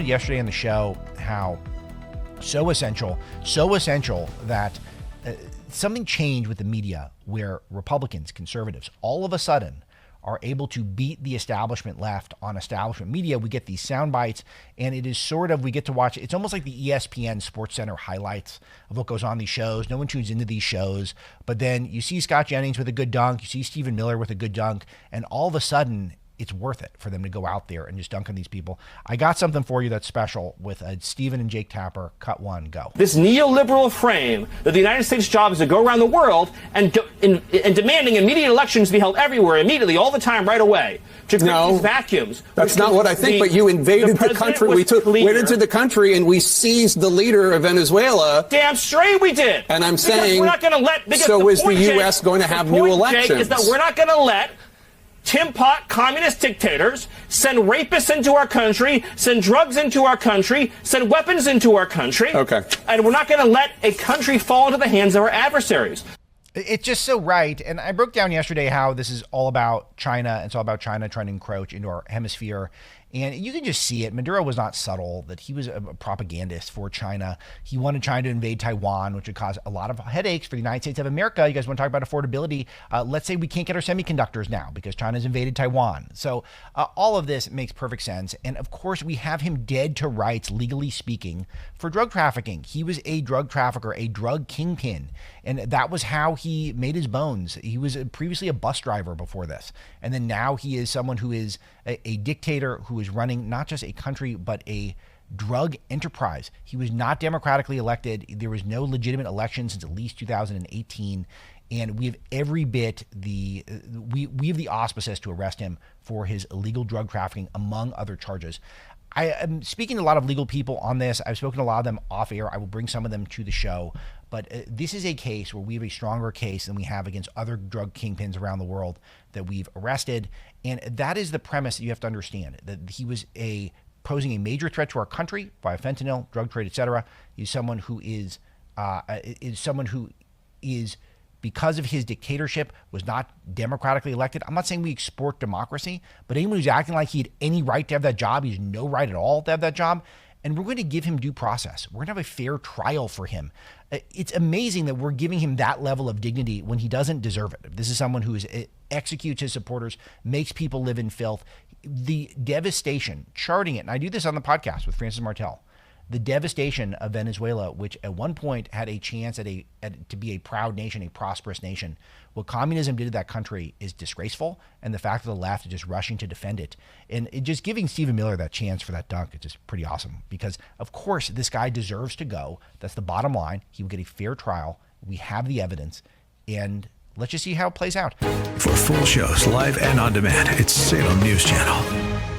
said yesterday on the show how so essential that something changed with the media where Republicans, conservatives, all of a sudden are able to beat the establishment left on establishment media. We get these sound bites, and it is sort of, we get to watch, it's almost like the ESPN Sports Center highlights of what goes on in these shows. No one tunes into these shows, but then you see Scott Jennings with a good dunk, you see Stephen Miller with a good dunk, and all of a sudden, it's worth it for them to go out there and just dunk on these people. I got something for you that's special with Stephen and Jake Tapper. Cut one, go. This neoliberal frame that the United States' job is to go around the world and demanding immediate elections be held everywhere, immediately, all the time, right away. To create these vacuums. That's not what I think, but you invaded the country. We went into the country and we seized the leader of Venezuela. Damn straight we did. And I'm saying, we're not going to let. So is the U.S. going to have new elections? Jake, is that we're not going to let Tim Pot communist dictators send rapists into our country, send drugs into our country, send weapons into our country. Okay. And we're not going to let a country fall into the hands of our adversaries. It's just so right. And I broke down yesterday how this is all about China. And it's all about China trying to encroach into our hemisphere. And you can just see it. Maduro was not subtle, that he was a propagandist for China. He wanted China to invade Taiwan, which would cause a lot of headaches for the United States of America. You guys want to talk about affordability? Let's say we can't get our semiconductors now because China's invaded Taiwan. So all of this makes perfect sense. And of course, we have him dead to rights, legally speaking, for drug trafficking. He was a drug trafficker, a drug kingpin. And that was how he made his bones. He was previously a bus driver before this. And then now he is someone who is a dictator who is running not just a country, but a drug enterprise. He was not democratically elected. There was no legitimate election since at least 2018. And we have every bit we have the auspices to arrest him for his illegal drug trafficking, among other charges. I am speaking to a lot of legal people on this. I've spoken to a lot of them off air. I will bring some of them to the show. But this is a case where we have a stronger case than we have against other drug kingpins around the world that we've arrested. And that is the premise that you have to understand, that he was posing a major threat to our country via fentanyl, drug trade, etc. He's someone who is because of his dictatorship, was not democratically elected. I'm not saying we export democracy, but anyone who's acting like he had any right to have that job, he has no right at all to have that job. And we're going to give him due process. We're going to have a fair trial for him. It's amazing that we're giving him that level of dignity when he doesn't deserve it. This is someone who executes his supporters, makes people live in filth. The devastation, charting it, and I do this on the podcast with Francis Martel, the devastation of Venezuela, which at one point had a chance to be a proud nation, a prosperous nation. What communism did to that country is disgraceful, and the fact that the left is just rushing to defend it. And just giving Stephen Miller that chance for that dunk is just pretty awesome because, of course, this guy deserves to go. That's the bottom line. He will get a fair trial. We have the evidence, and let's just see how it plays out. For full shows, live and on demand, it's Salem News Channel.